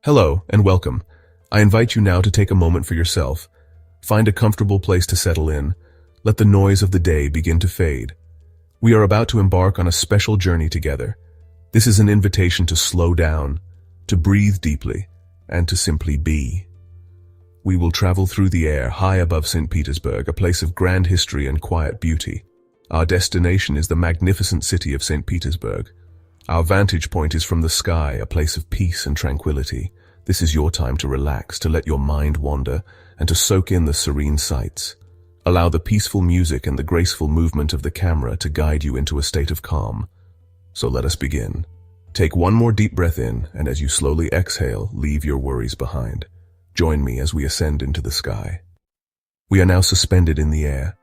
Hello and welcome. I invite you now to take a moment for yourself. Find a comfortable place to settle in. Let the noise of the day begin to fade. We are about to embark on a special journey together. This is an invitation to slow down, to breathe deeply, and to simply be. We will travel through the air high above St. Petersburg, a place of grand history and quiet beauty. Our destination is the magnificent city of St. Petersburg. Our vantage point is from the sky, a place of peace and tranquility. This is your time to relax, to let your mind wander, and to soak in the serene sights. Allow the peaceful music and the graceful movement of the camera to guide you into a state of calm. So let us begin. Take one more deep breath in, and as you slowly exhale, leave your worries behind. Join me as we ascend into the sky. We are now suspended in the air.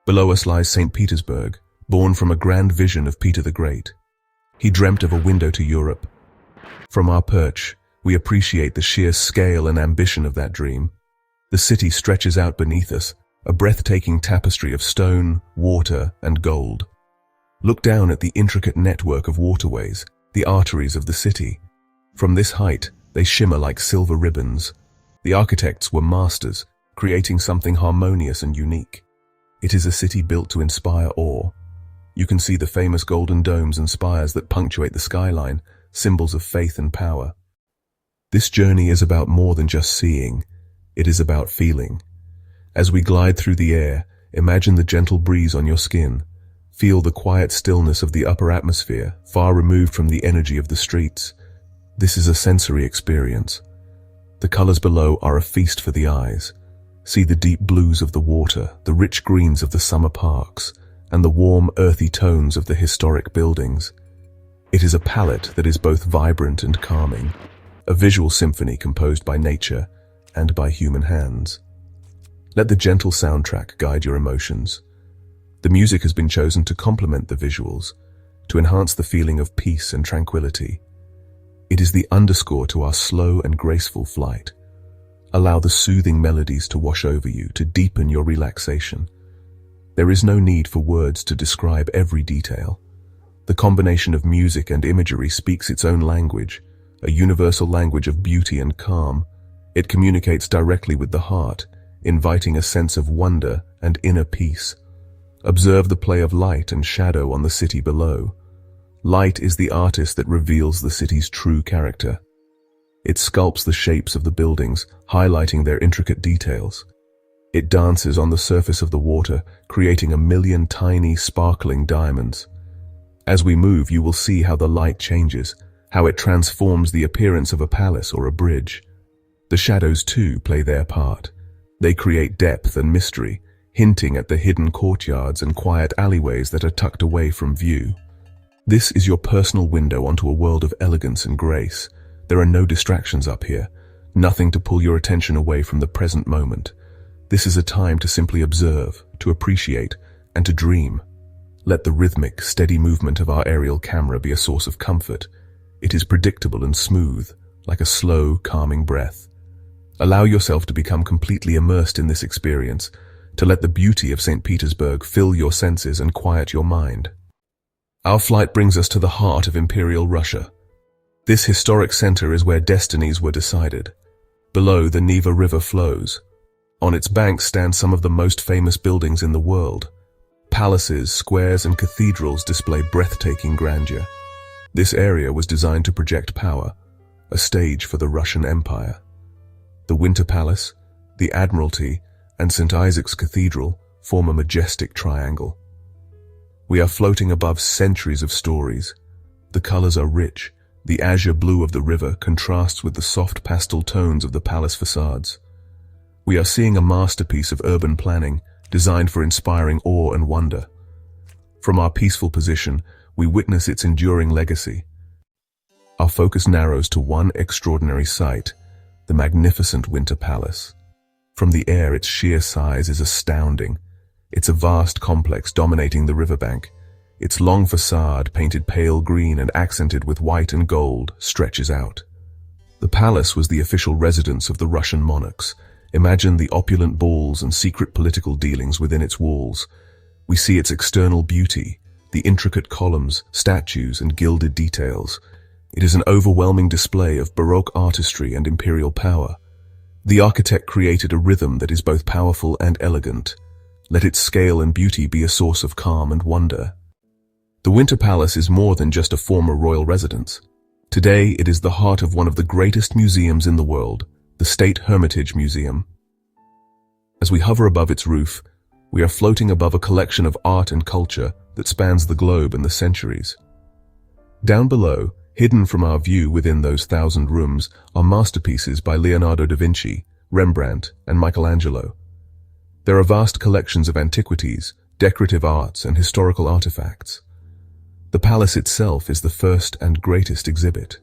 Below us lies St. Petersburg, born from a grand vision of Peter the Great. He dreamt of a window to Europe. From our perch, we appreciate the sheer scale and ambition of that dream. The city stretches out beneath us, a breathtaking tapestry of stone, water, and gold. Look down at the intricate network of waterways, the arteries of the city. From this height, they shimmer like silver ribbons. The architects were masters, creating something harmonious and unique. It is a city built to inspire awe. You can see the famous golden domes and spires that punctuate the skyline, symbols of faith and power. This journey is about more than just seeing. It is about feeling. As we glide through the air, imagine the gentle breeze on your skin. Feel the quiet stillness of the upper atmosphere, far removed from the energy of the streets. This is a sensory experience. The colors below are a feast for the eyes. See the deep blues of the water, the rich greens of the summer parks, and the warm, earthy tones of the historic buildings. It is a palette that is both vibrant and calming, a visual symphony composed by nature and by human hands. Let the gentle soundtrack guide your emotions. The music has been chosen to complement the visuals, to enhance the feeling of peace and tranquility. It is the underscore to our slow and graceful flight. Allow the soothing melodies to wash over you, to deepen your relaxation. There is no need for words to describe every detail. The combination of music and imagery speaks its own language, a universal language of beauty and calm. It communicates directly with the heart, inviting a sense of wonder and inner peace. Observe the play of light and shadow on the city below. Light is the artist that reveals the city's true character. It sculpts the shapes of the buildings, highlighting their intricate details. It dances on the surface of the water, creating a million tiny, sparkling diamonds. As we move, you will see how the light changes, how it transforms the appearance of a palace or a bridge. The shadows, too, play their part. They create depth and mystery, hinting at the hidden courtyards and quiet alleyways that are tucked away from view. This is your personal window onto a world of elegance and grace. There are no distractions up here, nothing to pull your attention away from the present moment. This is a time to simply observe, to appreciate, and to dream. Let the rhythmic, steady movement of our aerial camera be a source of comfort. It is predictable and smooth, like a slow, calming breath. Allow yourself to become completely immersed in this experience, to let the beauty of St. Petersburg fill your senses and quiet your mind. Our flight brings us to the heart of Imperial Russia. This historic center is where destinies were decided. Below, the Neva River flows. On its banks stand some of the most famous buildings in the world. Palaces, squares, and cathedrals display breathtaking grandeur. This area was designed to project power, a stage for the Russian Empire. The Winter Palace, the Admiralty, and St. Isaac's Cathedral form a majestic triangle. We are floating above centuries of stories. The colors are rich. The azure blue of the river contrasts with the soft pastel tones of the palace facades. We are seeing a masterpiece of urban planning, designed for inspiring awe and wonder. From our peaceful position, we witness its enduring legacy. Our focus narrows to one extraordinary sight, the magnificent Winter Palace. From the air, its sheer size is astounding. It's a vast complex dominating the riverbank. Its long facade, painted pale green and accented with white and gold, stretches out. The palace was the official residence of the Russian monarchs. Imagine the opulent balls and secret political dealings within its walls. We see its external beauty, the intricate columns, statues, and gilded details. It is an overwhelming display of Baroque artistry and imperial power. The architect created a rhythm that is both powerful and elegant. Let its scale and beauty be a source of calm and wonder. The Winter Palace is more than just a former royal residence. Today, it is the heart of one of the greatest museums in the world, the State Hermitage Museum. As we hover above its roof, we are floating above a collection of art and culture that spans the globe and the centuries. Down below, hidden from our view within those 1,000 rooms, are masterpieces by Leonardo da Vinci, Rembrandt, and Michelangelo. There are vast collections of antiquities, decorative arts, and historical artifacts. The palace itself is the first and greatest exhibit.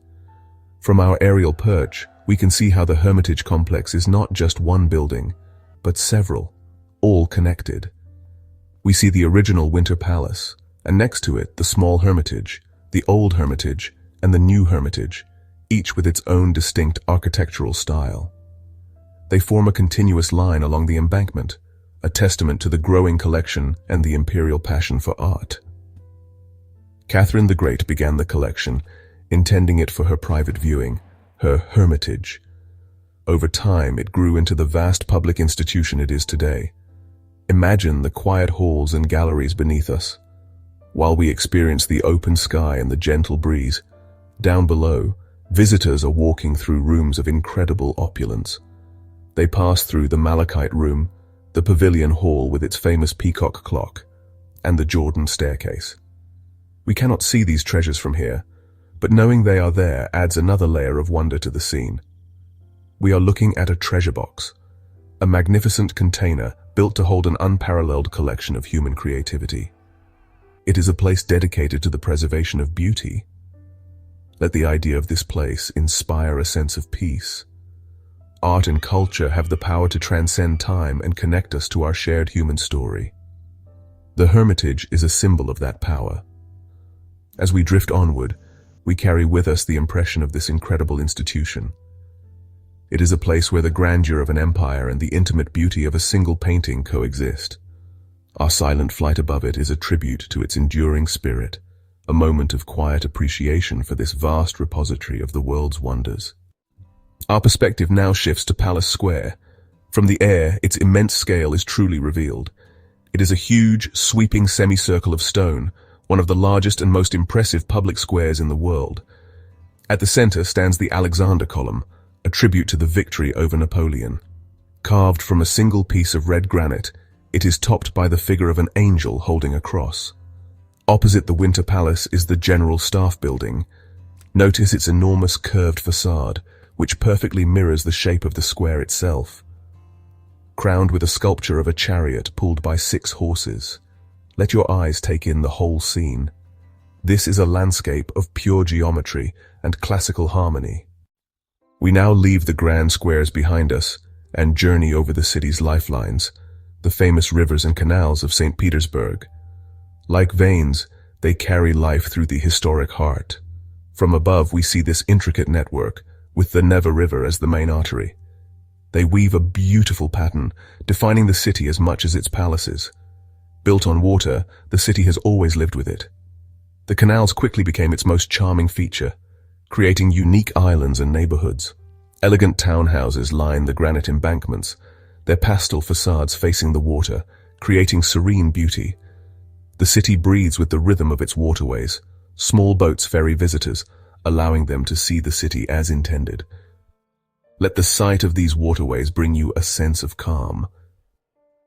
From our aerial perch, we can see how the Hermitage complex is not just one building, but several, all connected. We see the original Winter Palace, and next to it the small Hermitage, the old Hermitage, and the new Hermitage, each with its own distinct architectural style. They form a continuous line along the embankment, a testament to the growing collection and the imperial passion for art. Catherine the Great began the collection, intending it for her private viewing, her Hermitage. Over time, it grew into the vast public institution it is today. Imagine the quiet halls and galleries beneath us. While we experience the open sky and the gentle breeze, down below, visitors are walking through rooms of incredible opulence. They pass through the Malachite Room, the Pavilion Hall with its famous peacock clock, and the Jordan Staircase. We cannot see these treasures from here, but knowing they are there adds another layer of wonder to the scene. We are looking at a treasure box, a magnificent container built to hold an unparalleled collection of human creativity. It is a place dedicated to the preservation of beauty. Let the idea of this place inspire a sense of peace. Art and culture have the power to transcend time and connect us to our shared human story. The Hermitage is a symbol of that power. As we drift onward, we carry with us the impression of this incredible institution. It is a place where the grandeur of an empire and the intimate beauty of a single painting coexist. Our silent flight above it is a tribute to its enduring spirit, a moment of quiet appreciation for this vast repository of the world's wonders. Our perspective now shifts to Palace Square. From the air, its immense scale is truly revealed. It is a huge, sweeping semicircle of stone, one of the largest and most impressive public squares in the world. At the center stands the Alexander Column, a tribute to the victory over Napoleon. Carved from a single piece of red granite, it is topped by the figure of an angel holding a cross. Opposite the Winter Palace is the General Staff Building. Notice its enormous curved facade, which perfectly mirrors the shape of the square itself. Crowned with a sculpture of a chariot pulled by 6 horses. Let your eyes take in the whole scene. This is a landscape of pure geometry and classical harmony. We now leave the grand squares behind us and journey over the city's lifelines, the famous rivers and canals of St. Petersburg. Like veins, they carry life through the historic heart. From above, we see this intricate network, with the Neva River as the main artery. They weave a beautiful pattern, defining the city as much as its palaces. Built on water, the city has always lived with it. The canals quickly became its most charming feature, creating unique islands and neighborhoods. Elegant townhouses line the granite embankments, their pastel facades facing the water, creating serene beauty. The city breathes with the rhythm of its waterways. Small boats ferry visitors, allowing them to see the city as intended. Let the sight of these waterways bring you a sense of calm.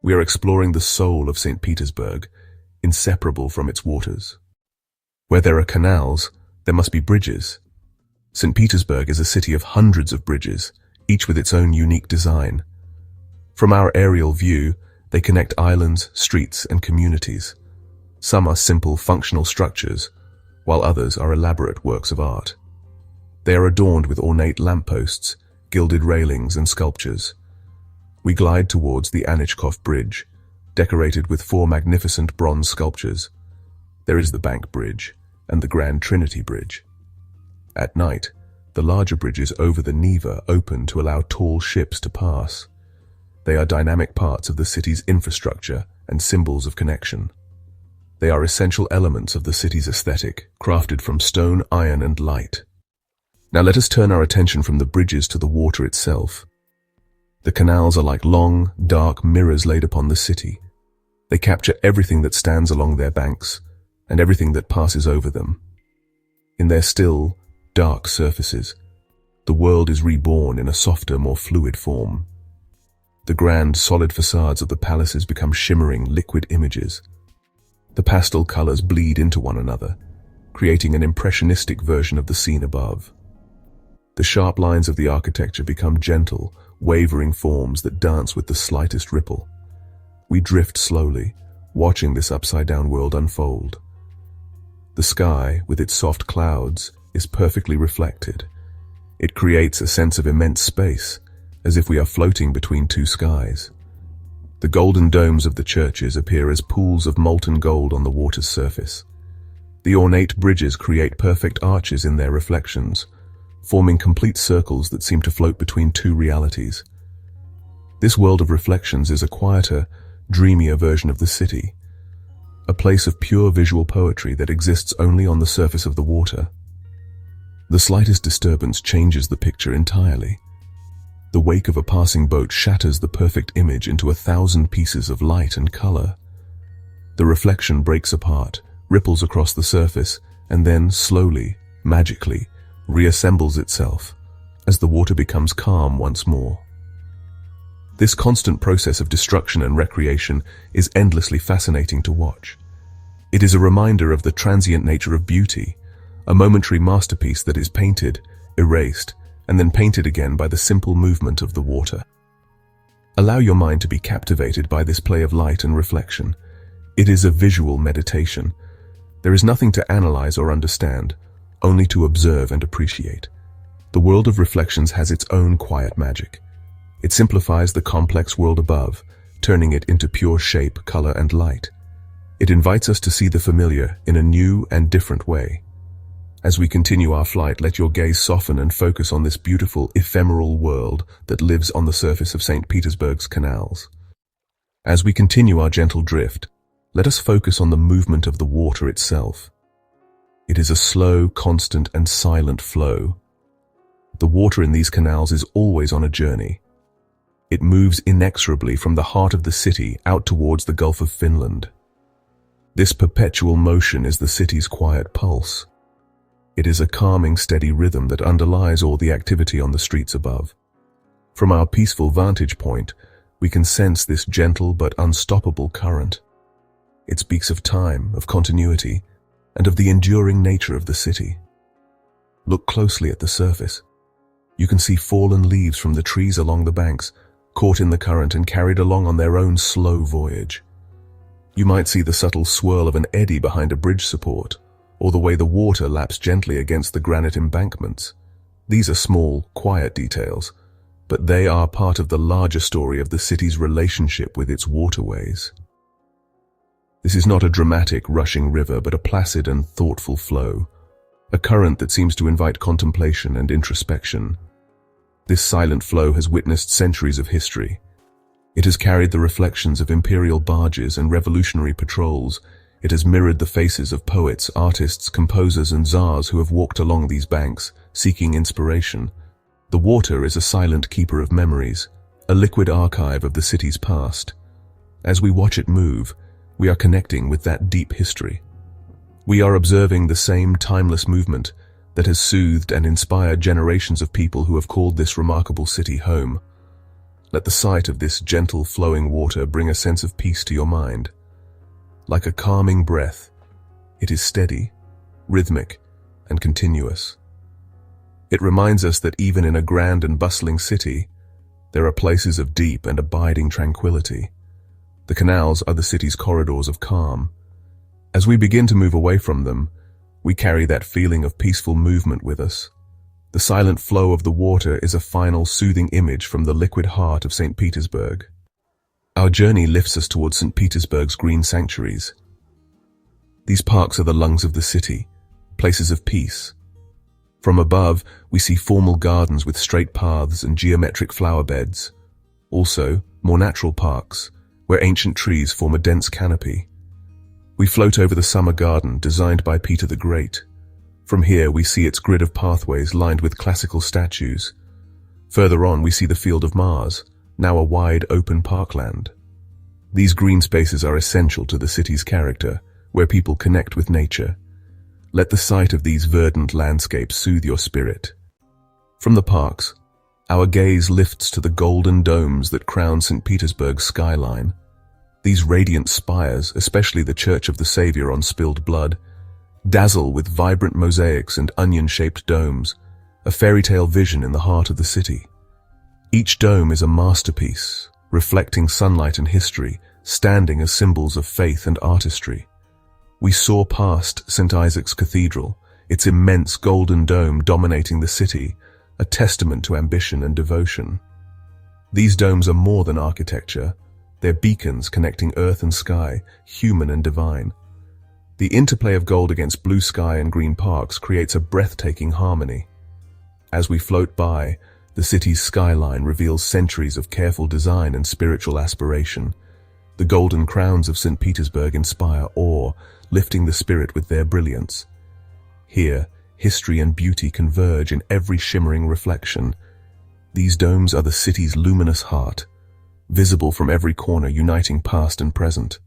We are exploring the soul of St. Petersburg, inseparable from its waters. Where there are canals, there must be bridges. St. Petersburg is a city of hundreds of bridges, each with its own unique design. From our aerial view, they connect islands, streets, and communities. Some are simple, functional structures, while others are elaborate works of art. They are adorned with ornate lampposts, gilded railings, and sculptures. We glide towards the Anichkov Bridge, decorated with 4 magnificent bronze sculptures. There is the Bank Bridge and the Grand Trinity Bridge. At night, the larger bridges over the Neva open to allow tall ships to pass. They are dynamic parts of the city's infrastructure and symbols of connection. They are essential elements of the city's aesthetic, crafted from stone, iron, and light. Now let us turn our attention from the bridges to the water itself. The canals are like long, dark mirrors laid upon the city. They capture everything that stands along their banks and everything that passes over them. In their still, dark surfaces, the world is reborn in a softer, more fluid form. The grand, solid facades of the palaces become shimmering, liquid images. The pastel colors bleed into one another, creating an impressionistic version of the scene above. The sharp lines of the architecture become gentle, wavering forms that dance with the slightest ripple. We drift slowly, watching this upside-down world unfold. The sky, with its soft clouds, is perfectly reflected. It creates a sense of immense space, as if we are floating between two skies. The golden domes of the churches appear as pools of molten gold on the water's surface. The ornate bridges create perfect arches in their reflections, forming complete circles that seem to float between two realities. This world of reflections is a quieter, dreamier version of the city, a place of pure visual poetry that exists only on the surface of the water. The slightest disturbance changes the picture entirely. The wake of a passing boat shatters the perfect image into 1,000 pieces of light and color. The reflection breaks apart, ripples across the surface, and then slowly, magically, reassembles itself as the water becomes calm once more. This constant process of destruction and recreation is endlessly fascinating to watch. It is a reminder of the transient nature of beauty, a momentary masterpiece that is painted, erased, and then painted again by the simple movement of the water. Allow your mind to be captivated by this play of light and reflection. It is a visual meditation. There is nothing to analyze or understand, only to observe and appreciate. The world of reflections has its own quiet magic. It simplifies the complex world above, turning it into pure shape, color, and light. It invites us to see the familiar in a new and different way. As we continue our flight, let your gaze soften and focus on this beautiful, ephemeral world that lives on the surface of St. Petersburg's canals. As we continue our gentle drift, let us focus on the movement of the water itself. It is a slow, constant, and silent flow. The water in these canals is always on a journey. It moves inexorably from the heart of the city out towards the Gulf of Finland. This perpetual motion is the city's quiet pulse. It is a calming, steady rhythm that underlies all the activity on the streets above. From our peaceful vantage point, we can sense this gentle but unstoppable current. It speaks of time, of continuity, and of the enduring nature of the city. Look closely at the surface. You can see fallen leaves from the trees along the banks, caught in the current and carried along on their own slow voyage. You might see the subtle swirl of an eddy behind a bridge support, or the way the water laps gently against the granite embankments. These are small, quiet details, but they are part of the larger story of the city's relationship with its waterways. This is not a dramatic, rushing river, but a placid and thoughtful flow, a current that seems to invite contemplation and introspection. This silent flow has witnessed centuries of history. It has carried the reflections of imperial barges and revolutionary patrols. It has mirrored the faces of poets, artists, composers, and czars who have walked along these banks, seeking inspiration. The water is a silent keeper of memories, a liquid archive of the city's past. As we watch it move, we are connecting with that deep history. We are observing the same timeless movement that has soothed and inspired generations of people who have called this remarkable city home. Let the sight of this gentle flowing water bring a sense of peace to your mind. Like a calming breath, it is steady, rhythmic, and continuous. It reminds us that even in a grand and bustling city, there are places of deep and abiding tranquility. The canals are the city's corridors of calm. As we begin to move away from them, we carry that feeling of peaceful movement with us. The silent flow of the water is a final soothing image from the liquid heart of St. Petersburg. Our journey lifts us towards St. Petersburg's green sanctuaries. These parks are the lungs of the city, places of peace. From above, we see formal gardens with straight paths and geometric flower beds. Also, more natural parks, where ancient trees form a dense canopy. We float over the summer garden designed by Peter the Great. From here, we see its grid of pathways lined with classical statues. Further on, we see the Field of Mars, now a wide, open parkland. These green spaces are essential to the city's character, where people connect with nature. Let the sight of these verdant landscapes soothe your spirit. From the parks, our gaze lifts to the golden domes that crown St. Petersburg's skyline. These radiant spires, especially the Church of the Savior on Spilled Blood, dazzle with vibrant mosaics and onion-shaped domes, a fairy-tale vision in the heart of the city. Each dome is a masterpiece, reflecting sunlight and history, standing as symbols of faith and artistry. We soar past St. Isaac's Cathedral, its immense golden dome dominating the city, a testament to ambition and devotion. These domes are more than architecture. They're beacons connecting earth and sky, human and divine. The interplay of gold against blue sky and green parks creates a breathtaking harmony. As we float by, the city's skyline reveals centuries of careful design and spiritual aspiration. The golden crowns of St. Petersburg inspire awe, lifting the spirit with their brilliance. Here, history and beauty converge in every shimmering reflection. These domes are the city's luminous heart, visible from every corner, uniting past and present.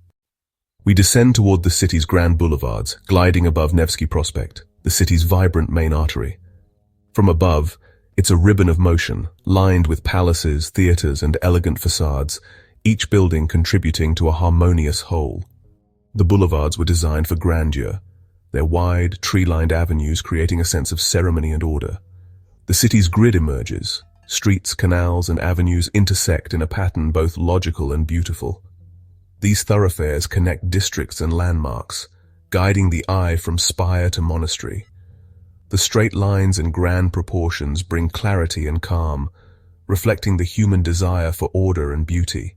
We descend toward the city's grand boulevards, gliding above Nevsky Prospect, the city's vibrant main artery. From above, it's a ribbon of motion, lined with palaces, theaters, and elegant facades, each building contributing to a harmonious whole. The boulevards were designed for grandeur, their wide, tree-lined avenues creating a sense of ceremony and order. The city's grid emerges. Streets, canals, and avenues intersect in a pattern both logical and beautiful. These thoroughfares connect districts and landmarks, guiding the eye from spire to monastery. The straight lines and grand proportions bring clarity and calm, reflecting the human desire for order and beauty.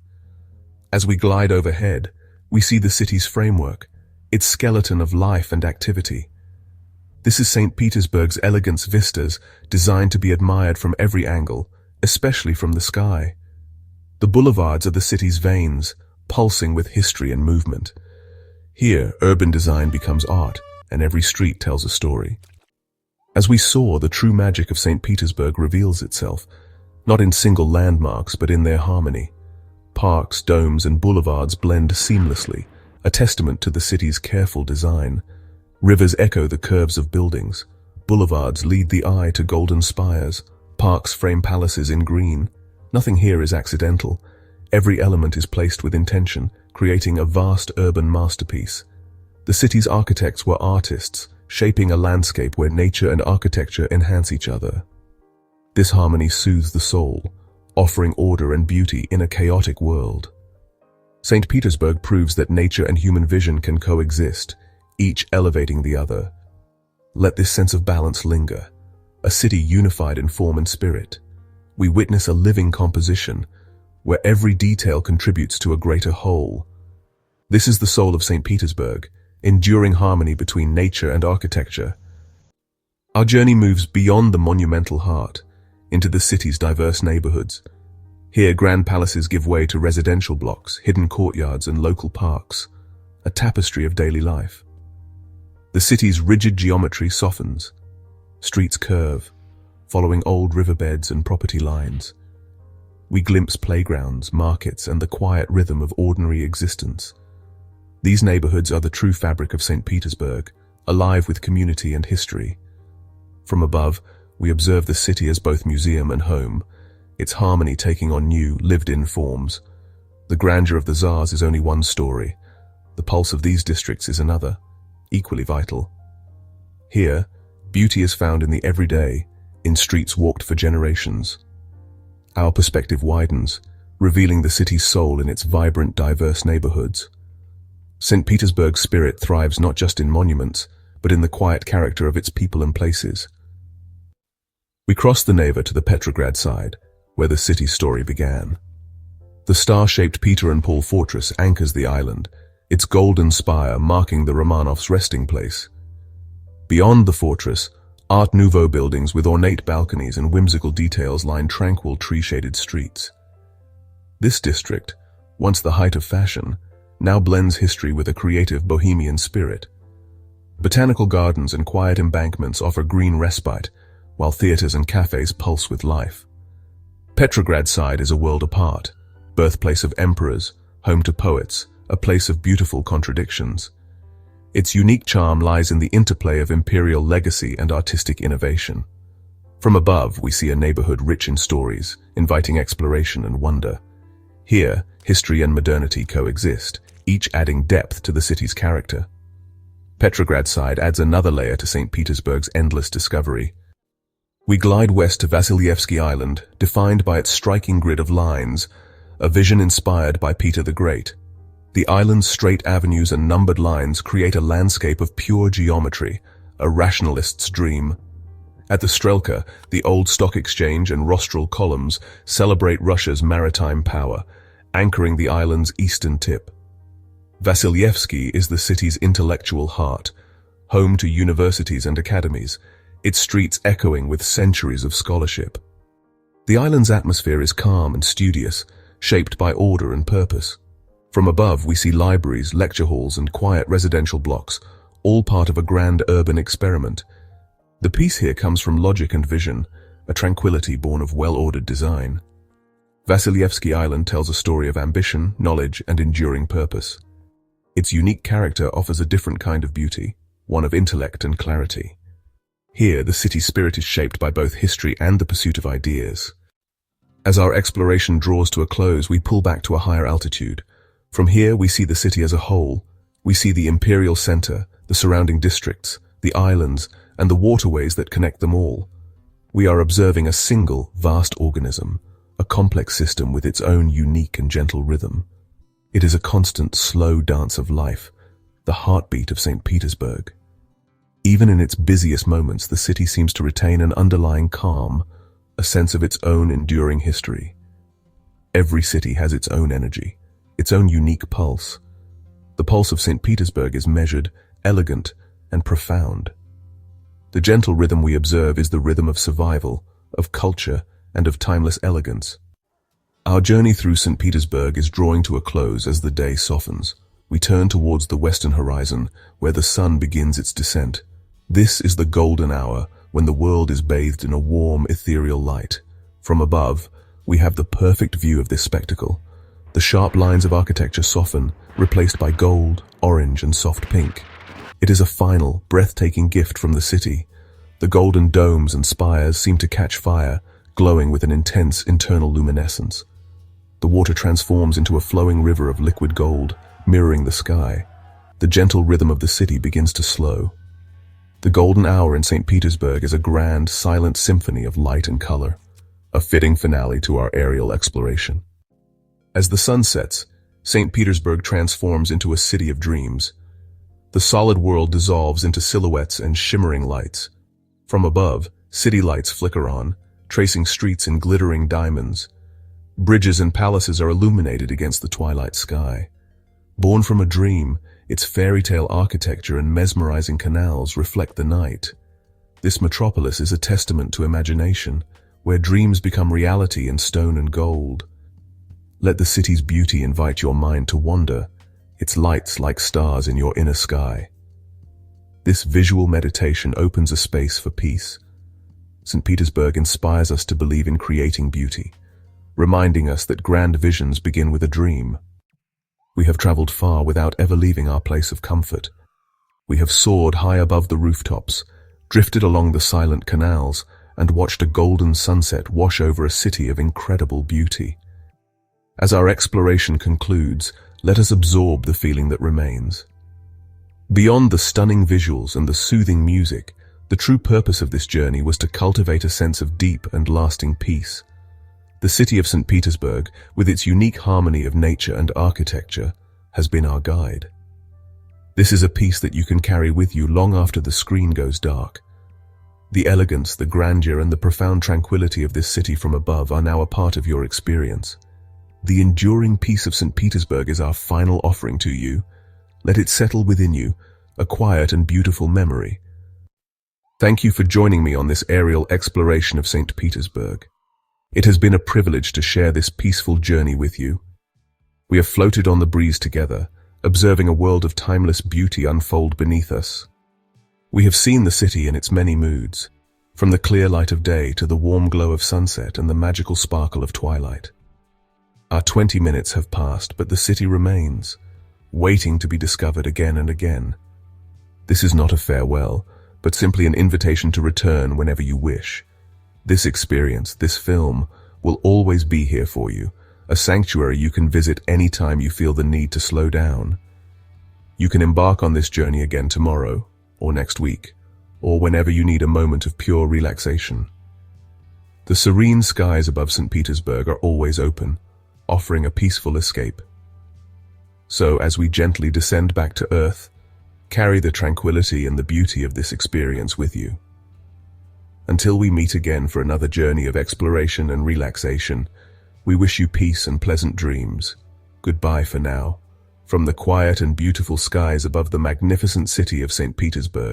As we glide overhead, we see the city's framework, its skeleton of life and activity. This is St. Petersburg's Elegance vistas, designed to be admired from every angle, especially from the sky. The boulevards are the city's veins, pulsing with history and movement. Here, urban design becomes art, and every street tells a story. As we soar, the true magic of St. Petersburg reveals itself, not in single landmarks but in their harmony. Parks, domes, and boulevards blend seamlessly, a testament to the city's careful design. Rivers echo the curves of buildings. Boulevards lead the eye to golden spires. Parks frame palaces in green. Nothing here is accidental. Every element is placed with intention, creating a vast urban masterpiece. The city's architects were artists, shaping a landscape where nature and architecture enhance each other. This harmony soothes the soul, offering order and beauty in a chaotic world. St. Petersburg proves that nature and human vision can coexist, each elevating the other. Let this sense of balance linger, a city unified in form and spirit. We witness a living composition, where every detail contributes to a greater whole. This is the soul of St. Petersburg, enduring harmony between nature and architecture. Our journey moves beyond the monumental heart, into the city's diverse neighborhoods. Here, grand palaces give way to residential blocks, hidden courtyards, and local parks, a tapestry of daily life. The city's rigid geometry softens. Streets curve, following old riverbeds and property lines. We glimpse playgrounds, markets, and the quiet rhythm of ordinary existence. These neighborhoods are the true fabric of St. Petersburg, alive with community and history. From above, we observe the city as both museum and home, its harmony taking on new, lived-in forms. The grandeur of the Tsars is only one story. The pulse of these districts is another, equally vital. Here, beauty is found in the everyday, in streets walked for generations. Our perspective widens, revealing the city's soul in its vibrant, diverse neighborhoods. St. Petersburg's spirit thrives not just in monuments, but in the quiet character of its people and places. We cross the Neva to the Petrograd side, where the city's story began. The star-shaped Peter and Paul fortress anchors the island, its golden spire marking the Romanovs' resting place. Beyond the fortress, Art Nouveau buildings with ornate balconies and whimsical details line tranquil tree-shaded streets. This district, once the height of fashion, now blends history with a creative bohemian spirit. Botanical gardens and quiet embankments offer green respite, while theaters and cafes pulse with life. Petrograd side is a world apart, birthplace of emperors, home to poets, a place of beautiful contradictions. Its unique charm lies in the interplay of imperial legacy and artistic innovation. From above, we see a neighborhood rich in stories, inviting exploration and wonder. Here, history and modernity coexist, each adding depth to the city's character. Petrograd side adds another layer to St. Petersburg's endless discovery. We glide west to Vasilyevsky Island, defined by its striking grid of lines, a vision inspired by Peter the Great. The island's straight avenues and numbered lines create a landscape of pure geometry, a rationalist's dream. At the Strelka, the old stock exchange and rostral columns celebrate Russia's maritime power, anchoring the island's eastern tip. Vasilyevsky is the city's intellectual heart, home to universities and academies, its streets echoing with centuries of scholarship. The island's atmosphere is calm and studious, shaped by order and purpose. From above, we see libraries, lecture halls, and quiet residential blocks, all part of a grand urban experiment. The peace here comes from logic and vision, a tranquility born of well-ordered design. Vasilyevsky Island tells a story of ambition, knowledge, and enduring purpose. Its unique character offers a different kind of beauty, one of intellect and clarity. Here, the city's spirit is shaped by both history and the pursuit of ideas. As our exploration draws to a close, we pull back to a higher altitude. From here, we see the city as a whole. We see the Imperial center, the surrounding districts, the islands, and the waterways that connect them all. We are observing a single, vast organism, a complex system with its own unique and gentle rhythm. It is a constant, slow dance of life, the heartbeat of St. Petersburg. Even in its busiest moments, the city seems to retain an underlying calm, a sense of its own enduring history. Every city has its own energy, its own unique pulse. The pulse of St. Petersburg is measured, elegant, and profound. The gentle rhythm we observe is the rhythm of survival, of culture, and of timeless elegance. Our journey through St. Petersburg is drawing to a close as the day softens. We turn towards the western horizon, where the sun begins its descent. This is the golden hour, when the world is bathed in a warm, ethereal light. From above, we have the perfect view of this spectacle. The sharp lines of architecture soften, replaced by gold, orange, and soft pink. It is a final, breathtaking gift from the city. The golden domes and spires seem to catch fire, glowing with an intense internal luminescence. The water transforms into a flowing river of liquid gold, mirroring the sky. The gentle rhythm of the city begins to slow. The golden hour in St. Petersburg is a grand, silent symphony of light and color, a fitting finale to our aerial exploration. As the sun sets, St. Petersburg transforms into a city of dreams. The solid world dissolves into silhouettes and shimmering lights. From above, city lights flicker on, tracing streets in glittering diamonds. Bridges and palaces are illuminated against the twilight sky. Born from a dream, its fairy tale architecture and mesmerizing canals reflect the night. This metropolis is a testament to imagination, where dreams become reality in stone and gold. Let the city's beauty invite your mind to wander, its lights like stars in your inner sky. This visual meditation opens a space for peace. St. Petersburg inspires us to believe in creating beauty, reminding us that grand visions begin with a dream. We have traveled far without ever leaving our place of comfort. We have soared high above the rooftops, drifted along the silent canals, and watched a golden sunset wash over a city of incredible beauty. As our exploration concludes, let us absorb the feeling that remains. Beyond the stunning visuals and the soothing music, the true purpose of this journey was to cultivate a sense of deep and lasting peace. The city of St. Petersburg, with its unique harmony of nature and architecture, has been our guide. This is a piece that you can carry with you long after the screen goes dark. The elegance, the grandeur, and the profound tranquility of this city from above are now a part of your experience. The enduring peace of St. Petersburg is our final offering to you. Let it settle within you, a quiet and beautiful memory. Thank you for joining me on this aerial exploration of St. Petersburg. It has been a privilege to share this peaceful journey with you. We have floated on the breeze together, observing a world of timeless beauty unfold beneath us. We have seen the city in its many moods, from the clear light of day to the warm glow of sunset and the magical sparkle of twilight. Our 20 minutes have passed, but the city remains, waiting to be discovered again and again. This is not a farewell, but simply an invitation to return whenever you wish. This experience, this film, will always be here for you, a sanctuary you can visit anytime you feel the need to slow down. You can embark on this journey again tomorrow, or next week, or whenever you need a moment of pure relaxation. The serene skies above St. Petersburg are always open, offering a peaceful escape. So, as we gently descend back to Earth, carry the tranquility and the beauty of this experience with you. Until we meet again for another journey of exploration and relaxation, we wish you peace and pleasant dreams. Goodbye for now, from the quiet and beautiful skies above the magnificent city of St. Petersburg.